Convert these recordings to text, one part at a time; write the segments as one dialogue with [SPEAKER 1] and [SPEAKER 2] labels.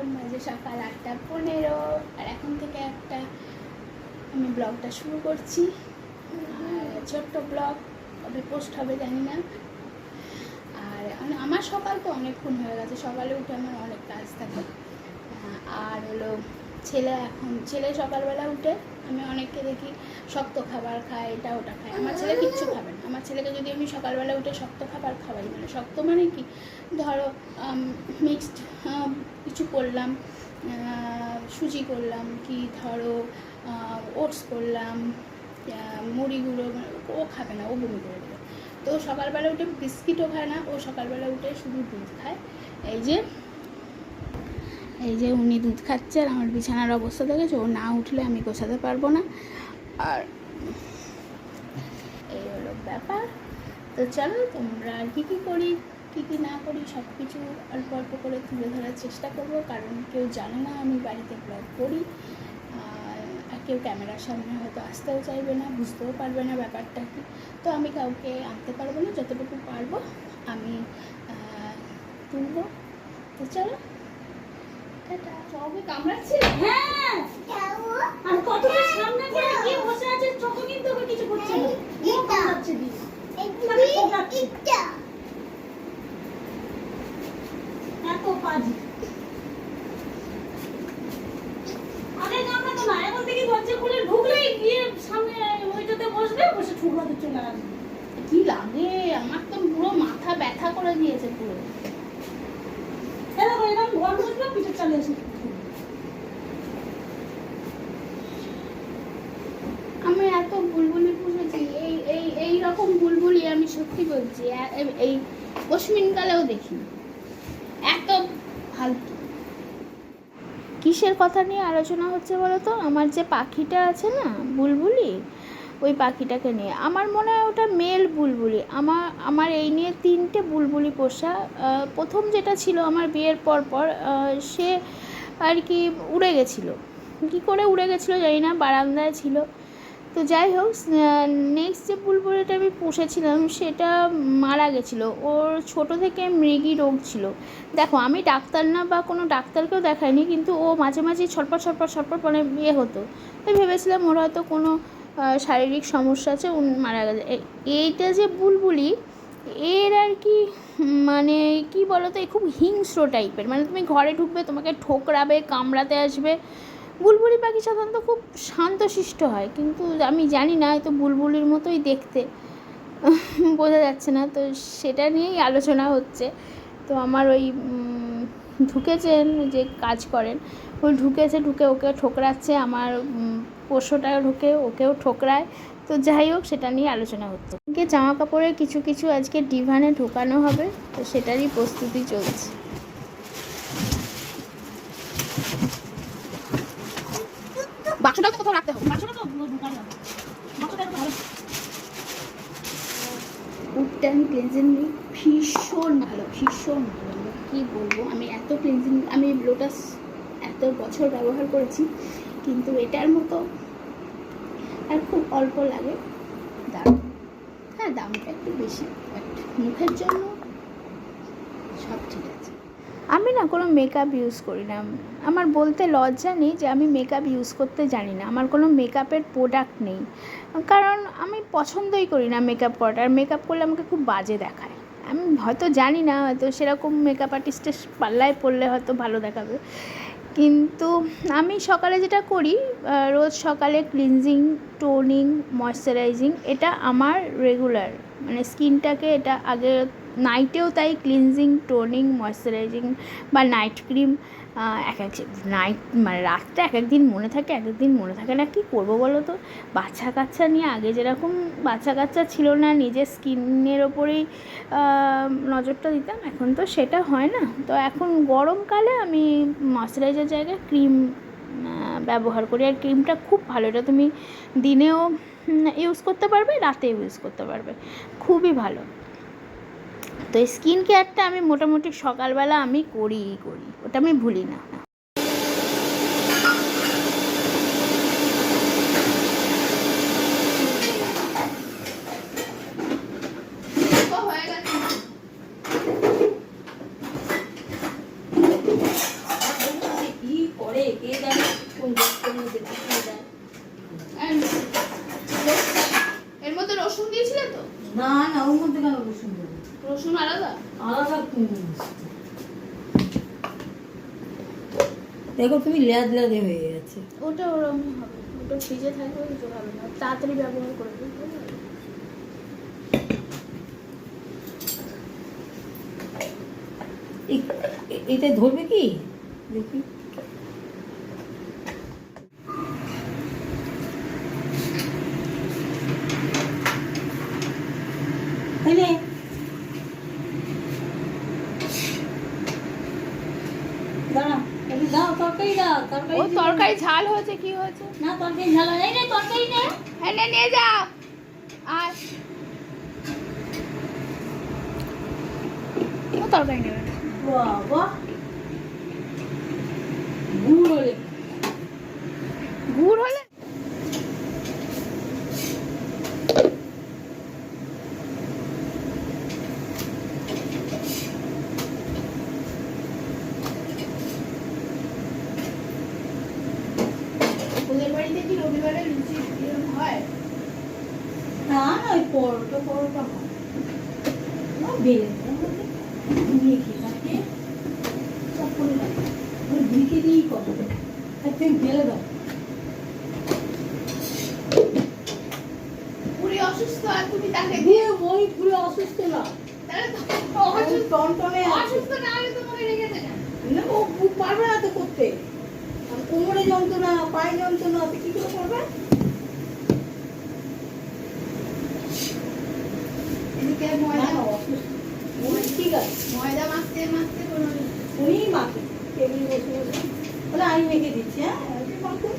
[SPEAKER 1] এখন বাজে সকাল 8:15 আর এখন থেকে একটা আমি ব্লগটা শুরু করছি। আর ছোট্ট ব্লগ কবে পোস্ট হবে জানি না। আর আমার সকাল তো অনেকক্ষণ হয়ে গেছে, সকালে উঠে আমার অনেক কাজ থাকে। আর হলো ছেলে সকালবেলা উঠে আমি অনেককে দেখি শক্ত খাবার খায়, এটা ওটা খায়। আমার ছেলে কিচ্ছু খাবে না। আমার ছেলেকে যদি আমি সকালবেলা উঠে শক্ত খাবার খাওয়াই, মানে শক্ত মানে কি, ধরো মিক্সড কিছু করলাম, সুজি করলাম, কি ধরো ওটস করলাম, মুড়ি গুঁড়ো, ও খাবে না, ও বমি করে দেবে। তো সকালবেলা উঠে বিস্কিটও খায় না, ও সকালবেলা উঠে শুধু দুধ খায়। এই যে উনি দুধ খাচ্ছে। আর আমার বিছানার অবস্থা দেখেছো, ও না উঠলে আমি গোছাতে পারবো না। আর এই হলো ব্যাপার। তো চলো, তোমরা কী কী করি, কী কী না করি সব কিছু অল্প অল্প করে তুলে ধরার চেষ্টা করবো। কারণ কেউ জানে না আমি বাড়িতে ব্লগ করি, আর কেউ ক্যামেরার সামনে হয়তো আসতেও চাইবে না, বুঝতেও পারবে না ব্যাপারটা কি। তো আমি কাউকে আনতে পারবো না, যতটুকু পারবো আমি তুলবো। তো চলো, চোখে কামড়াচ্ছে।
[SPEAKER 2] হ্যাঁ, আর কতটা সামনে করে গিয়ে বসে আছে, চোখে কিন্তু ওকে কিছু করছে না। ও কামড়াচ্ছে দিয়ে। এত পাজি। আরে কামড়াতো না, এখন থেকে দরজা খুলে ঢুকলেই গিয়ে সামনে ওইটাতে বসবে, বসে ঠুকরাতে চলে আসবে।
[SPEAKER 1] কি লাগে, আমার তো পুরো মাথা ব্যথা করে দিয়েছে পুরো।
[SPEAKER 2] এরকম ঘর বসবে, পিঠে চলে আসে।
[SPEAKER 1] আমি এত বুলবুলি পুষেছি, এই রকম বুলবুলি আমি সত্যি বলছি এই অশ্বিনকালেও দেখিনি। এত ফালতু। কিসের কথা নিয়ে আলোচনা হচ্ছে বলো তো? আমার যে পাখিটা আছে না, বুলবুলি, ওই পাখিটাকে নিয়ে। আমার মনে হয় ওটা মেল বুলবুলি। আমার এই নিয়ে 3টে বুলবুলি পোষা। প্রথম যেটা ছিল আমার বিয়ের পর সে আর কি উড়ে গেছিলো। কী করে উড়ে গেছিলো জানি না, বারান্দায় ছিল। তো যাই হোক, নেক্সট যে বুলবুলিটা আমি পুষেছিলাম সেটা মারা গেছিলো। ওর ছোটো থেকে মৃগী রোগ ছিল। দেখো, আমি ডাক্তার না বা কোনো ডাক্তারকেও দেখাইনি, কিন্তু ও মাঝে মাঝে ছটপট মানে ইয়ে হতো। তো ভেবেছিলাম ওর হয়তো কোনো শারীরিক সমস্যা আছে, মারা গেছে। এইটা যে বুলবুলি, এর আর কি মানে কি বলো তো, খুব হিংস্র টাইপের। মানে তুমি ঘরে ঢুকবে, তোমাকে ঠোকরাবে, কামড়াতে আসবে। বুলবুলি পাখি সাধারণত খুব শান্তশিষ্ট হয়, কিন্তু আমি জানি না, হয়তো বুলবুলির মতোই দেখতে, বোঝা যাচ্ছে না। তো সেটা নিয়েই আলোচনা হচ্ছে। তো আমার ওই ঢুকেছেন যে কাজ করেন, ওই ঢুকে ওকে ঠোকরাচ্ছে, আমার পোষ্যটা ঢুকে ওকেও ঠোকরায়। তো যাই হোক, সেটা নিয়ে আলোচনা হচ্ছে। জামা কাপড়ের কিছু আজকে ডিভানে ঢোকানো হবে, তো সেটারই প্রস্তুতি চলছে। বাক্সটাও তো কোথাও রাখতে হবে। উডটান ক্লিনজিং ভীষণ ভালো, ভীষণ ভালো। কী বলবো, আমি এত ক্লিনজিং, আমি লোটাস এত বছর ব্যবহার করেছি, কিন্তু এটার মতো আর খুব অল্প লাগে। দাম, হ্যাঁ দামটা একটু বেশি, বাট মুখের জন্য সব ঠিক আছে। আমি না কোনো মেকআপ ইউজ করি না। আমার বলতে লজ্জা নেই যে আমি মেকআপ ইউজ করতে জানি না। আমার কোনো মেকআপের প্রোডাক্ট নেই, কারণ আমি পছন্দই করি না মেকআপ করাটা। আর মেকআপ করলে আমাকে খুব বাজে দেখায়। আমি হয়তো জানি না, হয়তো সেরকম মেকআপ আর্টিস্টের পাল্লায় পড়লে হয়তো ভালো দেখাবে। কিন্তু আমি সকালে যেটা করি, রোজ সকালে ক্লিনজিং, টোনিং, ময়শ্চারাইজিং, এটা আমার রেগুলার। মানে স্কিনটাকে এটা আগে, নাইটেও তাই ক্লিনজিং, টোনিং, ময়শ্চারাইজিং বা নাইট ক্রিম। এক নাইট মানে রাতটা এক একদিন মনে থাকে, এক একদিন মনে থাকে না। কী করবো বলো তো, বাচ্চা কাচ্চা নিয়ে, আগে যেরকম বাচ্চা কাচ্চা ছিল না, নিজের স্কিনের ওপরেই নজরটা দিতাম, এখন তো সেটা হয় না। তো এখন গরমকালে আমি ময়শ্চারাইজার জায়গায় ক্রিম ব্যবহার করি। আর ক্রিমটা খুব ভালো, এটা তুমি দিনেও ইউজ করতে পারবে, রাতেও ইউজ করতে পারবে, খুবই ভালো। তো এই স্কিন কেয়ারটা আমি মোটামুটি সকালবেলা আমি করি, ওটা আমি ভুলি না।
[SPEAKER 2] দেখো তুমি ল্যাদ ল্যাদে হয়ে গেছে।
[SPEAKER 1] ওটা ওরকম হবে, ওটা ফ্রিজে থাকবে, কিছু হবে না, তাড়াতাড়ি ব্যবহার করবে।
[SPEAKER 2] এটা ধরবে কি দেখি। তাহলে দাঁড়া, দাও তরকারি দাও, তরকারি
[SPEAKER 1] ও তরকারি ঝাল হয়েছে, কি হয়েছে?
[SPEAKER 2] না তরকারি ঝাল এই নে, তরকারি নে।
[SPEAKER 1] হ্যাঁ নে, নিয়ে যা। আর ও তরকারি নেবে না।
[SPEAKER 2] বাবা গুড় হলে
[SPEAKER 1] গুড় হলে ওদের বাড়িতে কি রবিবারে লুচি এরকম হয়?
[SPEAKER 2] না না ওই পরোটা পরোটা হয় না, বেলে ঘুমিয়ে খেয়ে থাকে সব করে লাগে ওই ঢেকে দিয়েই করে। তুমি বেলে দাও।
[SPEAKER 1] পুরি অসুস্থ আর তুমি তাকে
[SPEAKER 2] দিয়ে ওই পুরো অসুস্থ না,
[SPEAKER 1] তাহলে তো
[SPEAKER 2] টনটনে
[SPEAKER 1] অসুস্থ না হলে তোমাকে রেখেছে না।
[SPEAKER 2] না, ও পারবে না তো করতে। আর কোমরে যন্ত্রণা, পায়ে যন্ত্রণা, তো কি করে করবে?
[SPEAKER 1] এদিকে ময়দা,
[SPEAKER 2] ঠিক আছে,
[SPEAKER 1] ময়দা মাখতে মাখতে কোনো
[SPEAKER 2] উনি মাখে টেবিল বসে বসে। তাহলে আমি মেখে দিচ্ছি। হ্যাঁ মাখুন,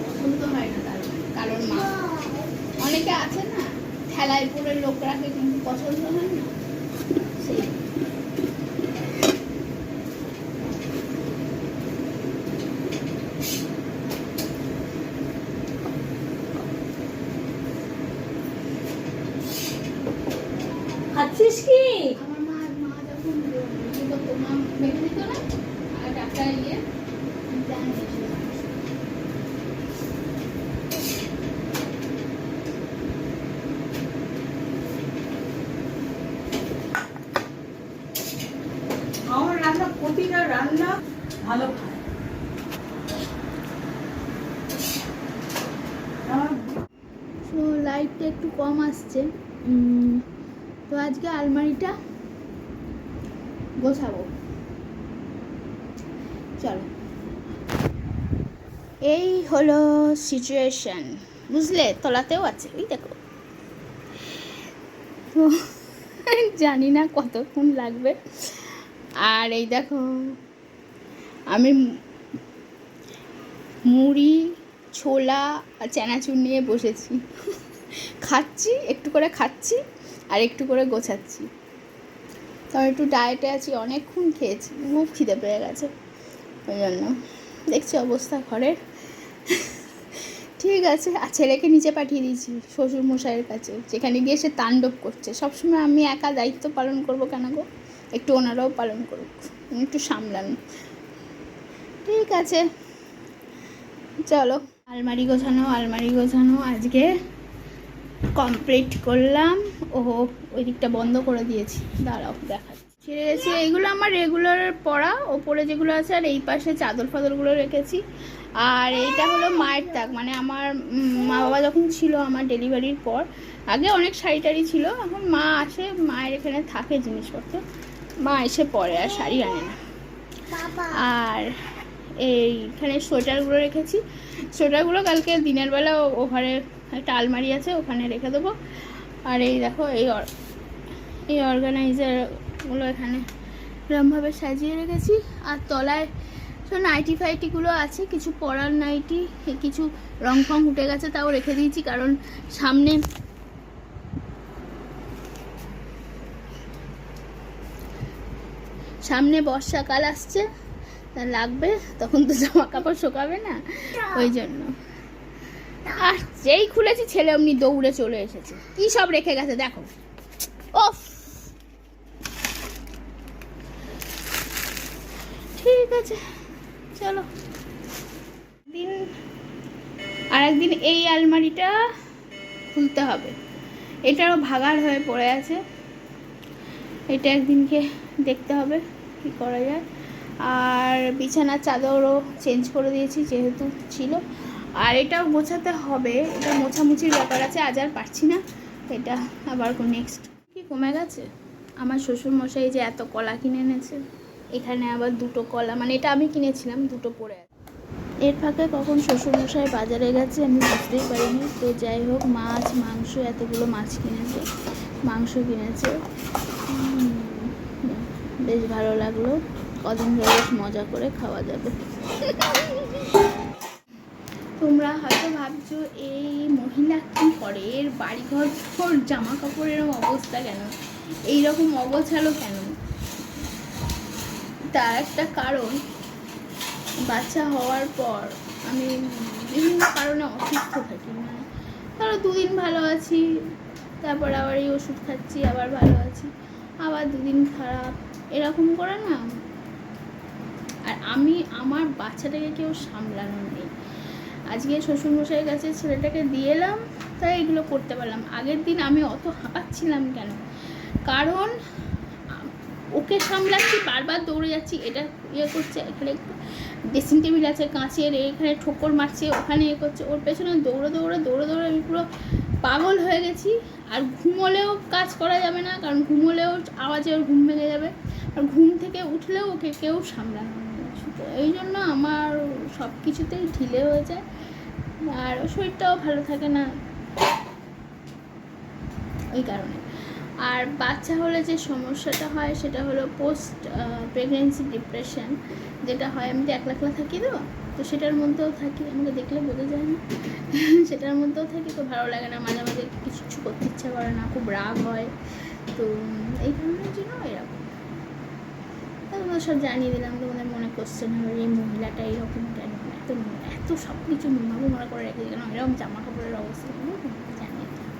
[SPEAKER 1] পছন্দ হয় না তার, কারণ মা অনেকে আছে না ঠেলায় পড়ে লোক রাখে কিন্তু পছন্দ হয় না, সেই
[SPEAKER 2] খাচ্ছিস কি?
[SPEAKER 1] আমার মা যখন মা মেখে দিত না, আর ডাক্তার ইয়ে জানি
[SPEAKER 2] আমার রান্না, প্রতিটা রান্না ভালো খায়।
[SPEAKER 1] তো লাইটটা একটু কম আসছে, তো আজকে আলমারিটা গোছাবো, চলো। এই হলো সিচুয়েশন, বুঝলে? তলাতেও আছে, ওই দেখো। তো জানি না কতক্ষণ লাগবে। আর এই দেখো আমি মুড়ি, ছোলা আর চানাচুর নিয়ে বসেছি, খাচ্ছি, একটু করে খাচ্ছি আর একটু করে গোছাচ্ছি। কারণ একটু ডায়েটে আছি, অনেকক্ষণ খেয়েছি, খুব খিদে পেয়ে গেছে, ওই জন্য দেখছি অবস্থা ঘরের। ঠিক আছে, আর ছেলেকে নিচে পাঠিয়ে দিয়েছি শ্বশুরমশাইয়ের কাছে, যেখানে গিয়ে সে তাণ্ডব করছে। সবসময় আমি একা দায়িত্ব পালন করব কেন গো? একটু ওনারাও পালন করুক, একটু সামলান। ঠিক আছে চলো, আলমারি গোছানো আজকে কমপ্লিট করলাম। ওই দিকটা বন্ধ করে দিয়েছি, দাঁড়াও দেখাচ্ছি। ছেড়ে গেছি, এইগুলো আমার রেগুলার পরা, ওপরে যেগুলো আছে, আর এই পাশে চাদর ফাদরগুলো রেখেছি। আর এইটা হলো মায়ের তাক, মানে আমার মা বাবা যখন ছিল আমার ডেলিভারির পর, আগে অনেক শাড়ি টাড়ি ছিল, এখন মা আসে, মায়ের এখানে থাকে জিনিসপত্র, মা এসে পরে আর শাড়ি আনে না। আর এইখানে সোয়েটারগুলো রেখেছি, সোয়েটারগুলো কালকে দিনের বেলা ওখানে একটা আলমারি আছে, ওখানে রেখে দেবো। আর এই দেখো এই অর্গানাইজারগুলো এখানে এরমভাবে সাজিয়ে রেখেছি। আর তলায় সব নাইটি ফাইটিগুলো আছে, কিছু পরার নাইটি, কিছু রং ফং উঠে গেছে, তাও রেখে দিয়েছি, কারণ সামনে বর্ষাকাল আসছে, লাগবে, তখন তো জামা কাপড় শুকাবে না, ওই জন্য। আর যেই খুলেছি ছেলে অমনি দৌড়ে চলে এসেছে, কি সব রেখে গেছে দেখো। ওফ, ঠিক আছে চলো। আরেকদিন এই আলমারিটা খুলতে হবে, এটারও ভাগাড় হয়ে পড়ে আছে, এটা একদিনকে দেখতে হবে কি করা যায়। আর বিছানার চাদরও চেঞ্জ করে দিয়েছি যেহেতু ছিল, আর এটাও গোছাতে হবে, এটা মোছামুছির ব্যাপার আছে, আজ আর পারছি না, এটা আবার নেক্সট। কি কমে গেছে? আমার শ্বশুরমশাই যে এত কলা কিনে এনেছে, এখানে আবার 2টো কলা, মানে এটা আমি কিনেছিলাম, 2টো পড়ে আছে। এর ফাঁকে কখন শ্বশুরমশাই বাজারে গেছে আমি বুঝতেই পারিনি। তো যাই হোক, মাছ মাংস, এতগুলো মাছ কিনেছে, মাংস কিনেছে, বেশ ভালো লাগলো। কদিন ধরে বেশ মজা করে খাওয়া যাবে। তোমরা হয়তো ভাবছো এই মহিলা কি করে, এর বাড়িঘর ওর জামা কাপড়ের অবস্থা কেন, এইরকম অগোছালো কেন? তার একটা কারণ, বাচ্চা হওয়ার পর আমি বিভিন্ন কারণে অসুস্থ থাকি, মানে ধরো 2 দিন ভালো আছি, তারপর আবার এই ওষুধ খাচ্ছি, আবার ভালো আছি, আবার 2 দিন খারাপ, এরকম করে না। আর আমার বাচ্চাটাকে কেউ সামলানো নেই। আজকে শ্বশুরমশাইয়ের কাছে ছেলেটাকে দিয়ে এলাম, তাই এগুলো করতে পারলাম। আগের দিন আমি অত হাঁপাচ্ছিলাম কেন? কারণ ওকে সামলাচ্ছি, বারবার দৌড়ে যাচ্ছি, এটা করছে, এখানে ড্রেসিং টেবিল আছে কাঁচের, এখানে ঠোকর মারছে, ওখানে করছে, ওর পেছনে দৌড়ে দৌড়ে দৌড়ে দৌড়ে আমি পুরো পাগল হয়ে গেছি। আর ঘুমোলেও কাজ করা যাবে না, কারণ ঘুমোলেও আওয়াজে ওর ঘুম ভেঙে যাবে, আর ঘুম থেকে উঠলেও ওকে কেউ সামলানো নেই। এই জন্য আমার সব কিছুতেই ঢিলে হয়ে যায়, আর শরীরটাও ভালো থাকে না ওই কারণে। আর বাচ্চা হলে যে সমস্যাটা হয় সেটা হলো পোস্ট প্রেগনেন্সি ডিপ্রেশন, যেটা হয়। আমি তো একলা থাকি, তো সেটার মধ্যেও থাকি, আমাকে দেখলে বোঝা যায় না। সেটার মধ্যেও থাকি, তো ভালো লাগে না, মাঝে মাঝে কিছু করতে ইচ্ছা করে না, খুব রাগ হয়। তো এই কারণের জন্য এরকম তোমাদের সব জানিয়ে দিলাম। তোমাদের মনে কোশ্চেন হবে এই মহিলাটা এরকম কেন, এত সব কিছু মনে করে রেখে কেন, এরকম জামা কাপড়ের অবস্থা জানিয়ে দিলাম।